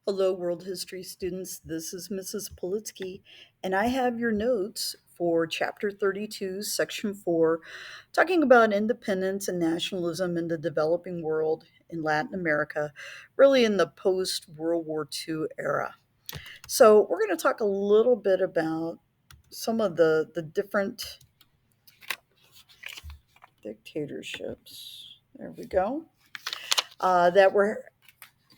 Hello, world history students. This is Mrs. Politsky, and I have your notes for Chapter 32, Section 4, talking about independence and nationalism in the developing world in Latin America, really in the post World War II era. So, we're going to talk a little bit about some of the different dictatorships. There we go. That were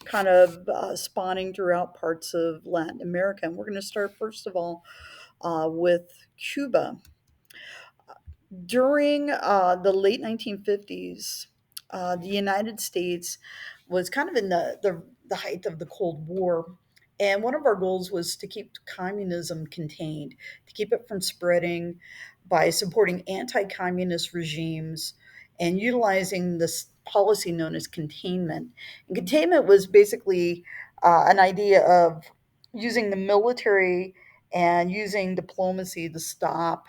kind of spawning throughout parts of Latin America. And we're going to start, first of all, with Cuba. During the late 1950s, the United States was kind of in the height of the Cold War. And one of our goals was to keep communism contained, to keep it from spreading by supporting anti communist regimes and utilizing this policy known as containment. And containment was basically an idea of using the military and using diplomacy to stop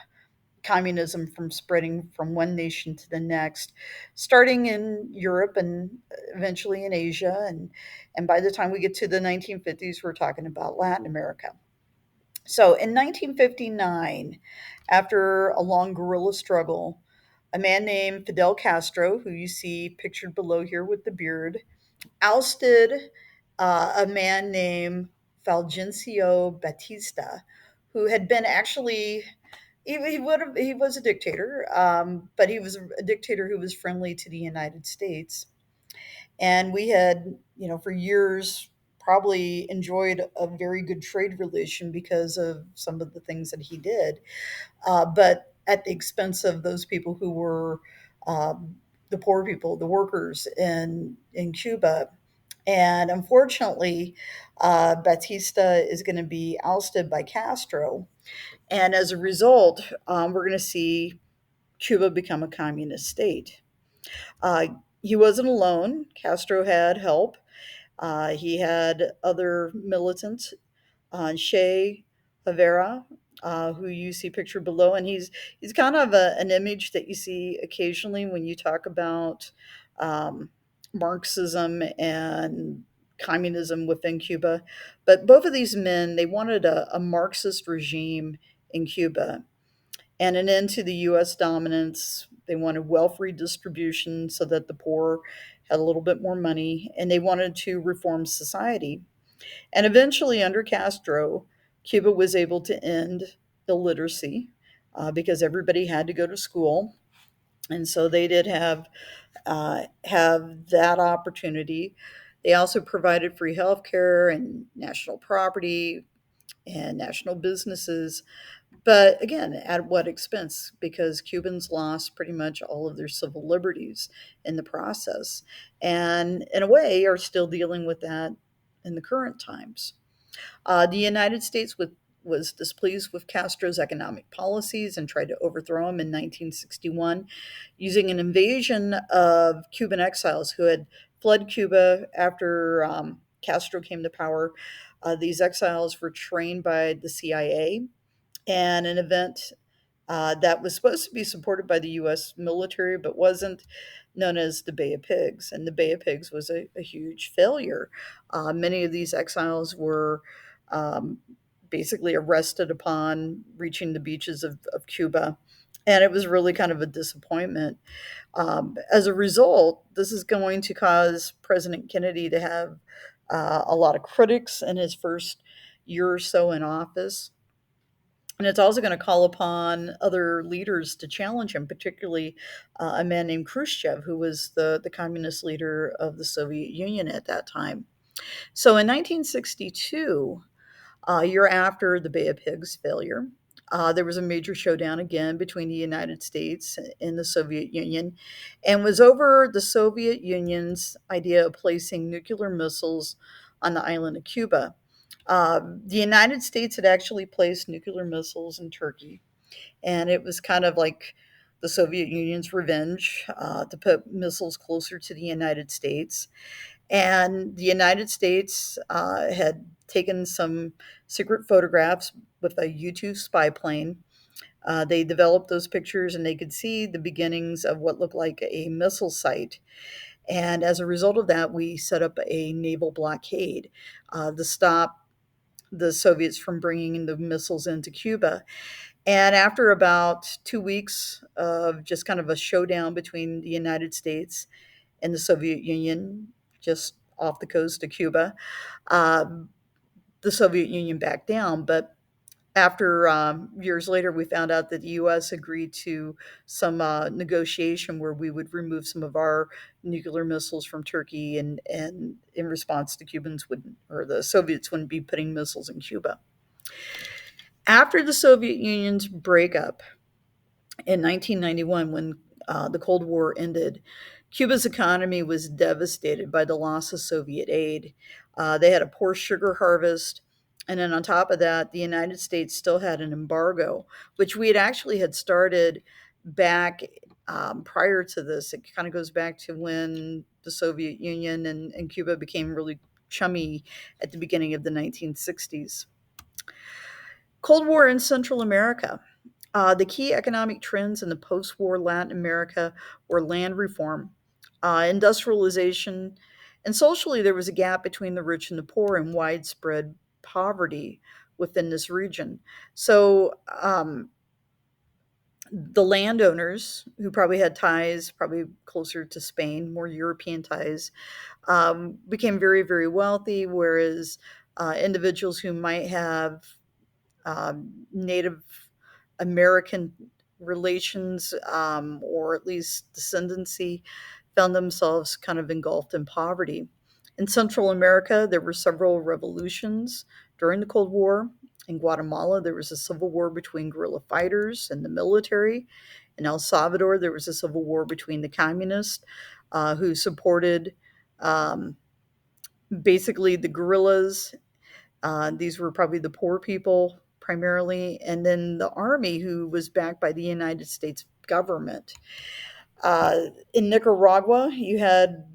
communism from spreading from one nation to the next, starting in Europe and eventually in Asia. And by the time we get to the 1950s, we're talking about Latin America. So in 1959, after a long guerrilla struggle, a man named Fidel Castro, who you see pictured below here with the beard, ousted a man named Fulgencio Batista, who had been actually he was a dictator, but he was a dictator who was friendly to the United States, and we had for years probably enjoyed a very good trade relation because of some of the things that he did, but at the expense of those people who were the poor people, the workers in Cuba. And unfortunately, Batista is going to be ousted by Castro. And as a result, we're going to see Cuba become a communist state. Uh, he wasn't alone. Castro had help. He had other militants, Che Guevara, who you see pictured below, and he's kind of an image that you see occasionally when you talk about um, Marxism and communism within Cuba. But both of these men, they wanted a Marxist regime in Cuba and an end to the U.S. dominance. They wanted wealth redistribution so that the poor had a little bit more money, and they wanted to reform society. And eventually, under Castro, Cuba was able to end illiteracy because everybody had to go to school. And so they did have that opportunity. They also provided free health care and national property and national businesses. But again, at what expense? Because Cubans lost pretty much all of their civil liberties in the process. And in a way, are still dealing with that in the current times. The United States was displeased with Castro's economic policies and tried to overthrow him in 1961 using an invasion of Cuban exiles who had fled Cuba after Castro came to power. These exiles were trained by the CIA, and an event that was supposed to be supported by the U.S. military but wasn't, known as the Bay of Pigs. And the Bay of Pigs was a huge failure. Many of these exiles were um, basically arrested upon reaching the beaches of Cuba. And it was really kind of a disappointment. As a result, this is going to cause President Kennedy to have a lot of critics in his first year or so in office. And it's also going to call upon other leaders to challenge him, particularly a man named Khrushchev, who was the communist leader of the Soviet Union at that time. So in 1962, a year after the Bay of Pigs failure, there was a major showdown again between the United States and the Soviet Union, and was over the Soviet Union's idea of placing nuclear missiles on the island of Cuba. The United States had actually placed nuclear missiles in Turkey, and it was kind of like the Soviet Union's revenge to put missiles closer to the United States. And the United States had taken some secret photographs with a U 2 spy plane. They developed those pictures, and they could see the beginnings of what looked like a missile site. And as a result of that, we set up a naval blockade to stop the Soviets from bringing the missiles into Cuba. And after about 2 weeks of just kind of a showdown between the United States and the Soviet Union, just off the coast of Cuba, um, the Soviet Union backed down. But after years later, we found out that the U.S. agreed to some negotiation where we would remove some of our nuclear missiles from Turkey, and in response, the Cubans would, or the Soviets wouldn't be putting missiles in Cuba. After the Soviet Union's breakup in 1991, when the Cold War ended, Cuba's economy was devastated by the loss of Soviet aid. They had a poor sugar harvest. And then on top of that, the United States still had an embargo, which we had started back prior to this. It kind of goes back to when the Soviet Union and Cuba became really chummy at the beginning of the 1960s. Cold War in Central America. The key economic trends in the post war Latin America were land reform, industrialization, and socially, there was a gap between the rich and the poor and widespread poverty within this region. So, the landowners who probably had ties, probably closer to Spain, more European ties, became very, very wealthy, whereas individuals who might have Native American relations, or at least descendancy, found themselves kind of engulfed in poverty. In Central America, there were several revolutions during the Cold War. In Guatemala, there was a civil war between guerrilla fighters and the military. In El Salvador, there was a civil war between the communists who supported um, basically the guerrillas. These were probably the poor people primarily, and then the army, who was backed by the United States government. In Nicaragua, you had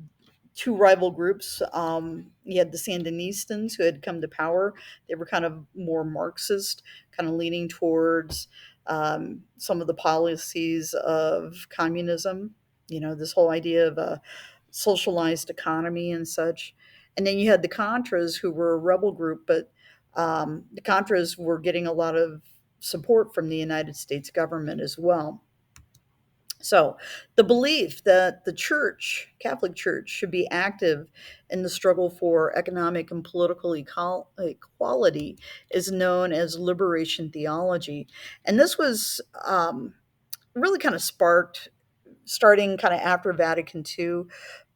two rival groups. You had the Sandinistas, who had come to power. They were kind of more Marxist, kind of leaning towards some of the policies of communism. This whole idea of a socialized economy and such. And then you had the Contras, who were a rebel group, but the Contras were getting a lot of support from the United States government as well. So, the belief that the church, Catholic Church, should be active in the struggle for economic and political equality is known as liberation theology. And this was really kind of sparked starting kind of after Vatican II,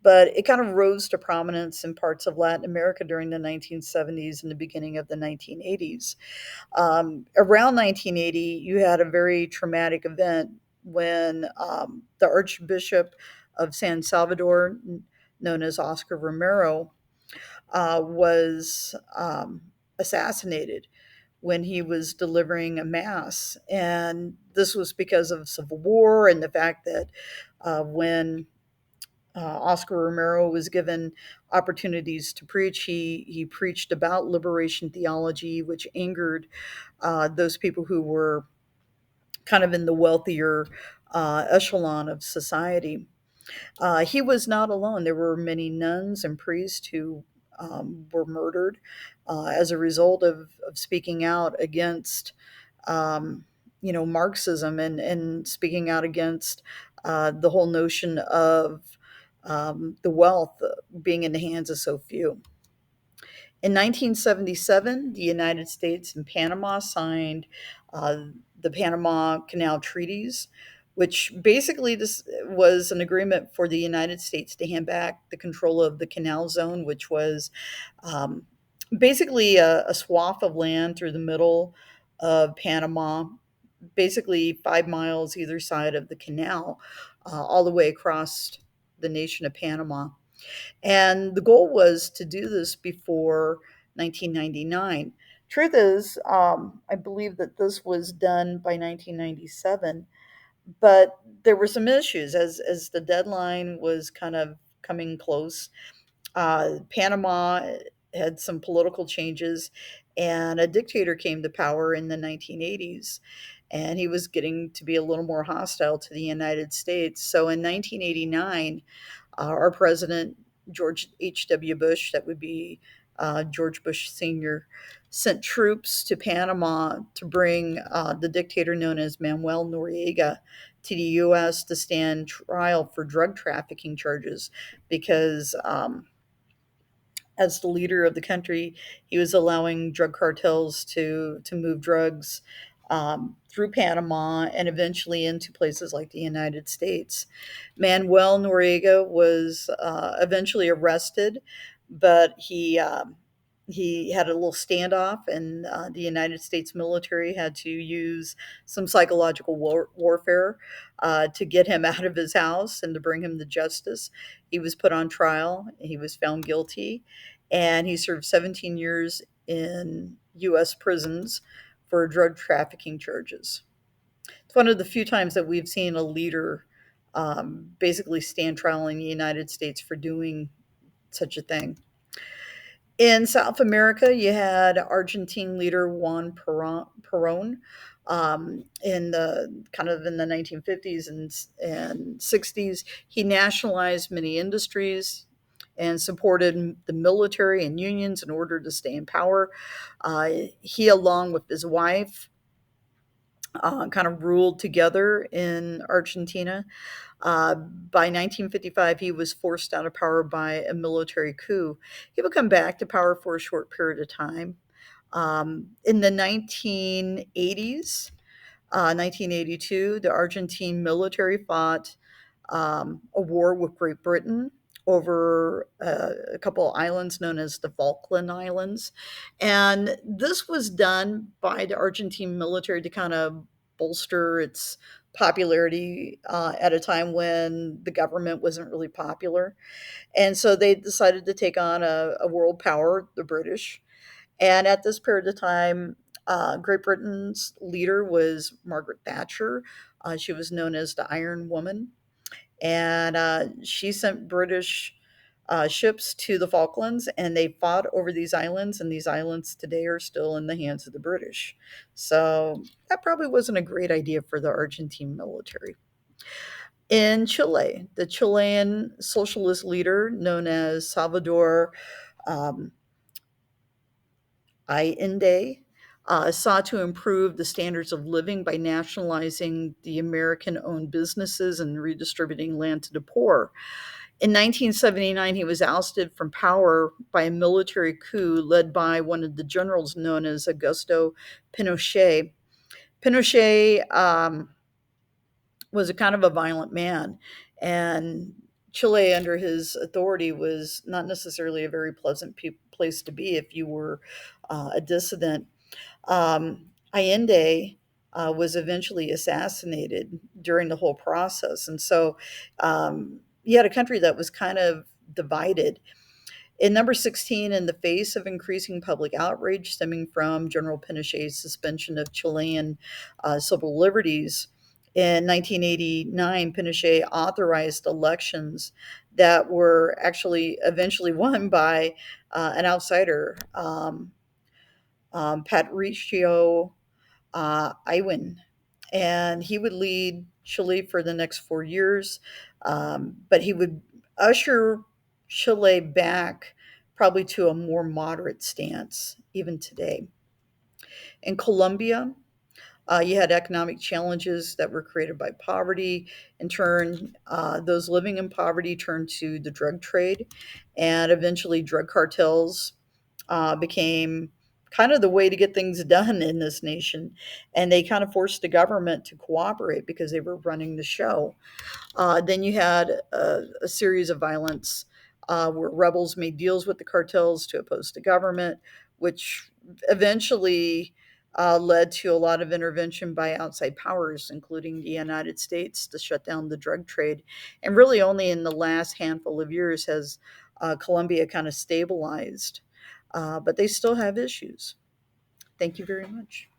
but it kind of rose to prominence in parts of Latin America during the 1970s and the beginning of the 1980s. Around 1980, you had a very traumatic event when the Archbishop of San Salvador, known as Oscar Romero, was assassinated when he was delivering a mass. And this was because of civil war and the fact that when Oscar Romero was given opportunities to preach, he preached about liberation theology, which angered those people who were kind of in the wealthier echelon of society. He was not alone. There were many nuns and priests who were murdered as a result of speaking out against, um, Marxism, and speaking out against the whole notion of the wealth being in the hands of so few. In 1977, the United States and Panama signed uh, the Panama Canal Treaties, which basically this was an agreement for the United States to hand back the control of the canal zone, which was um, basically a swath of land through the middle of Panama, basically 5 miles either side of the canal, all the way across the nation of Panama. And the goal was to do this before 1999. Truth is, I believe that this was done by 1997, but there were some issues as the deadline was kind of coming close. Panama had some political changes, and a dictator came to power in the 1980s, and he was getting to be a little more hostile to the United States. So in 1989, Our president, George H.W. Bush, that would be George Bush Sr., sent troops to Panama to bring the dictator known as Manuel Noriega to the U.S. to stand trial for drug trafficking charges because as the leader of the country, he was allowing drug cartels to move drugs through Panama and eventually into places like the United States. Manuel Noriega was eventually arrested, but he had a little standoff, and the United States military had to use some psychological warfare to get him out of his house and to bring him to justice. He was put on trial. He was found guilty, and he served 17 years in U.S. prisons for drug trafficking charges. It's one of the few times that we've seen a leader basically stand trial in the United States for doing such a thing. In South America, you had Argentine leader Juan Perón in the kind of in the 1950s and 60s. He nationalized many industries and supported the military and unions in order to stay in power. He, along with his wife, kind of ruled together in Argentina. By 1955, he was forced out of power by a military coup. He would come back to power for a short period of time. In the 1980s, 1982, the Argentine military fought a war with Great Britain over a couple of islands known as the Falkland Islands. And this was done by the Argentine military to kind of bolster its popularity at a time when the government wasn't really popular. And so they decided to take on a world power, the British. And at this period of time, Great Britain's leader was Margaret Thatcher. She was known as the Iron Woman, and she sent British ships to the Falklands, and they fought over these islands, and these islands today are still in the hands of the British. So that probably wasn't a great idea for the Argentine military. In Chile, the Chilean socialist leader known as Salvador um, Allende sought to improve the standards of living by nationalizing the American owned businesses and redistributing land to the poor. In 1979, he was ousted from power by a military coup led by one of the generals known as Augusto Pinochet. Pinochet was a kind of a violent man, and Chile, under his authority, was not necessarily a very pleasant place to be if you were a dissident. Allende was eventually assassinated during the whole process, and so you had a country that was kind of divided. In number 16, in the face of increasing public outrage stemming from General Pinochet's suspension of Chilean civil liberties, in 1989, Pinochet authorized elections that were actually eventually won by an outsider, Patricio Iwin, and he would lead Chile for the next 4 years, but he would usher Chile back probably to a more moderate stance even today. In Colombia, you had economic challenges that were created by poverty. In turn, those living in poverty turned to the drug trade, and eventually, drug cartels became kind of the way to get things done in this nation. And they kind of forced the government to cooperate because they were running the show. Then you had a series of violence where rebels made deals with the cartels to oppose the government, which eventually led to a lot of intervention by outside powers, including the United States, to shut down the drug trade. And really, only in the last handful of years has Colombia kind of stabilized, but they still have issues. Thank you very much.